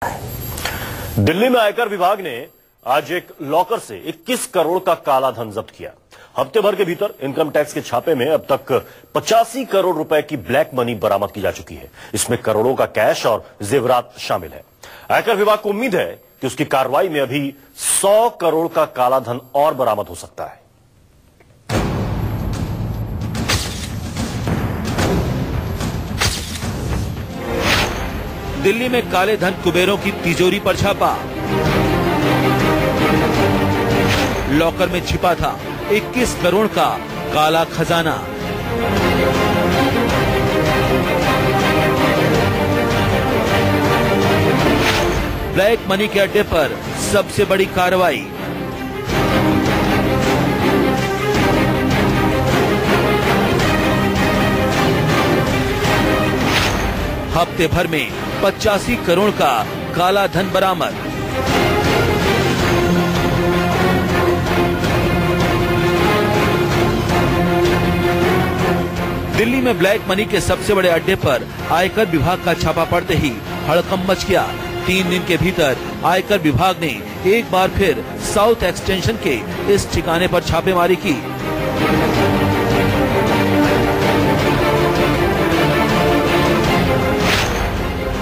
दिल्ली में आयकर विभाग ने आज एक लॉकर से 21 करोड़ का काला धन जब्त किया। हफ्ते भर के भीतर इनकम टैक्स के छापे में अब तक 85 करोड़ रुपए की ब्लैक मनी बरामद की जा चुकी है। इसमें करोड़ों का कैश और जेवरात शामिल है। आयकर विभाग को उम्मीद है कि उसकी कार्रवाई में अभी 100 करोड़ का काला धन और बरामद हो सकता है। दिल्ली में काले धन कुबेरों की तिजोरी पर छापा। लॉकर में छिपा था 21 करोड़ का काला खजाना। ब्लैक मनी के अड्डे पर सबसे बड़ी कार्रवाई। हफ्ते भर में 85 करोड़ का काला धन बरामद। दिल्ली में ब्लैक मनी के सबसे बड़े अड्डे पर आयकर विभाग का छापा पड़ते ही हड़कंप मच गया। 3 दिन के भीतर आयकर विभाग ने एक बार फिर साउथ एक्सटेंशन के इस ठिकाने पर छापेमारी की।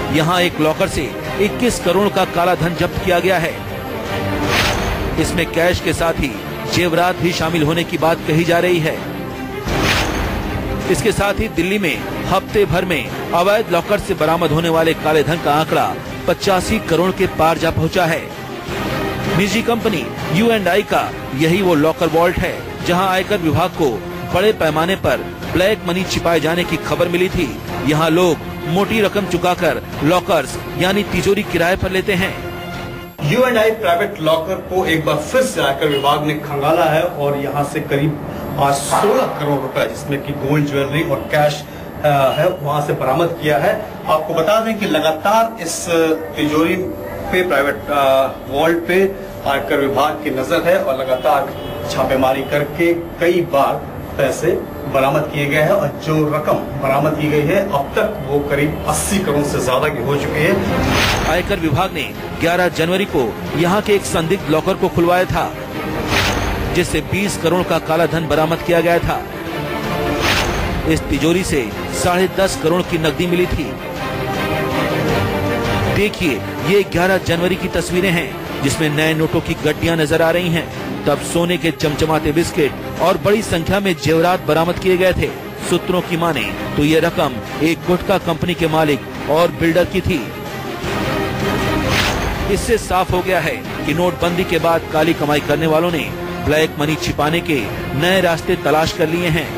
यहाँ एक लॉकर से 21 करोड़ का काला धन जब्त किया गया है। इसमें कैश के साथ ही जेवरात भी शामिल होने की बात कही जा रही है। इसके साथ ही दिल्ली में हफ्ते भर में अवैध लॉकर से बरामद होने वाले काले धन का आंकड़ा 85 करोड़ के पार जा पहुंचा है। निजी कंपनी U&I का यही वो लॉकर वॉल्ट है जहां आयकर विभाग को बड़े पैमाने पर ब्लैक मनी छिपाए जाने की खबर मिली थी। यहाँ लोग मोटी रकम चुकाकर लॉकर्स यानी तिजोरी किराए पर लेते हैं। U&I प्राइवेट लॉकर को एक बार फिर से आयकर विभाग ने खंगाला है और यहाँ से करीब 16 करोड़ रुपए जिसमें कि गोल्ड ज्वेलरी और कैश है वहां से बरामद किया है। आपको बता दें कि लगातार इस तिजोरी पे प्राइवेट वॉल्ट पे आयकर विभाग की नजर है और लगातार छापेमारी करके कई बार पैसे बरामद किए गए हैं और जो रकम बरामद की गई है अब तक वो करीब 80 करोड़ से ज्यादा की हो चुकी है। आयकर विभाग ने 11 जनवरी को यहाँ के एक संदिग्ध लॉकर को खुलवाया था जिससे 20 करोड़ का काला धन बरामद किया गया था। इस तिजोरी से 10.5 करोड़ की नकदी मिली थी। देखिए ये 11 जनवरी की तस्वीरें हैं जिसमें नए नोटों की गड्डियां नजर आ रही हैं। तब सोने के चमचमाते बिस्किट और बड़ी संख्या में जेवरात बरामद किए गए थे। सूत्रों की माने तो ये रकम एक गुटखा कंपनी के मालिक और बिल्डर की थी। इससे साफ हो गया है कि नोटबंदी के बाद काली कमाई करने वालों ने ब्लैक मनी छिपाने के नए रास्ते तलाश कर लिए हैं,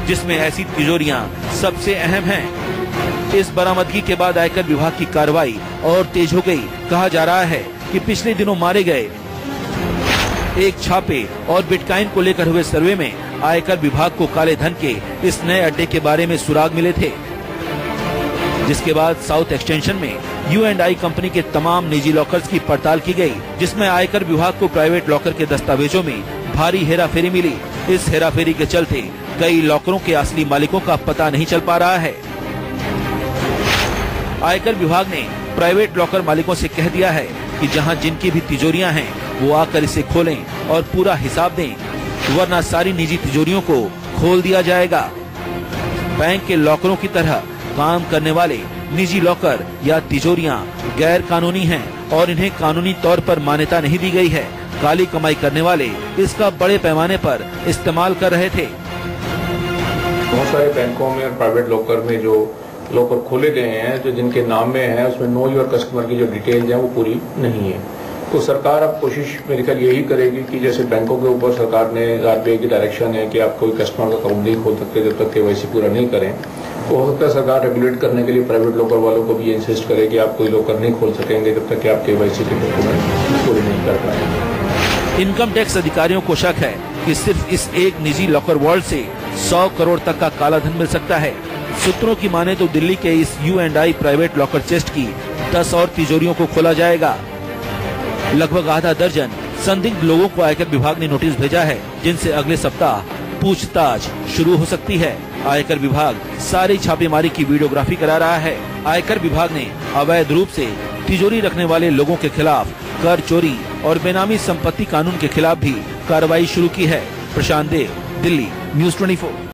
जिसमें ऐसी तिजोरियां सबसे अहम हैं। इस बरामदगी के बाद आयकर विभाग की कार्रवाई और तेज हो गई। कहा जा रहा है कि पिछले दिनों मारे गए एक छापे और बिटकॉइन को लेकर हुए सर्वे में आयकर विभाग को काले धन के इस नए अड्डे के बारे में सुराग मिले थे, जिसके बाद साउथ एक्सटेंशन में U&I कंपनी के तमाम निजी लॉकर्स की पड़ताल की गई, जिसमें आयकर विभाग को प्राइवेट लॉकर के दस्तावेजों में भारी हेराफेरी मिली। इस हेराफेरी के चलते कई लॉकरों के असली मालिकों का पता नहीं चल पा रहा है। आयकर विभाग ने प्राइवेट लॉकर मालिकों से कह दिया है कि जहां जिनकी भी तिजोरियां हैं वो आकर इसे खोलें और पूरा हिसाब दें, वरना सारी निजी तिजोरियों को खोल दिया जाएगा। बैंक के लॉकरों की तरह काम करने वाले निजी लॉकर या तिजोरियां गैर कानूनी हैं और इन्हें कानूनी तौर पर मान्यता नहीं दी गई है। काली कमाई करने वाले इसका बड़े पैमाने पर इस्तेमाल कर रहे थे। बहुत सारे बैंकों में और प्राइवेट लॉकर में जो लॉकर खोले गए हैं, जो जिनके नाम में है, उसमें नो योर कस्टमर की जो डिटेल्स हैं वो पूरी नहीं है। तो सरकार अब कोशिश मेरे ख्याल यही करेगी कि जैसे बैंकों के ऊपर सरकार ने RBI की डायरेक्शन है कि आप कोई कस्टमर का अकाउंट नहीं खोल सकते जब तक KYC पूरा नहीं करें, तो हो सकता है सरकार रेगुलेट करने के लिए प्राइवेट लॉकर वालों को भी ये इंसिस्ट करे कि आप कोई लॉकर नहीं खोल सकेंगे जब तक कि आप KYC के डॉक्यूमेंट पूरे नहीं कर पाएंगे। इनकम टैक्स अधिकारियों को शक है कि सिर्फ इस एक निजी लॉकर वॉल्ट से 100 करोड़ तक का काला धन मिल सकता है। सूत्रों की माने तो दिल्ली के इस U&I प्राइवेट लॉकर चेस्ट की 10 और तिजोरियों को खोला जाएगा। लगभग आधा दर्जन संदिग्ध लोगों को आयकर विभाग ने नोटिस भेजा है, जिनसे अगले सप्ताह पूछताछ शुरू हो सकती है। आयकर विभाग सारी छापेमारी की वीडियोग्राफी करा रहा है। आयकर विभाग ने अवैध रूप से तिजोरी रखने वाले लोगों के खिलाफ कर चोरी और बेनामी संपत्ति कानून के खिलाफ भी कार्रवाई शुरू की है। प्रशांत देव, दिल्ली, न्यूज़ 24।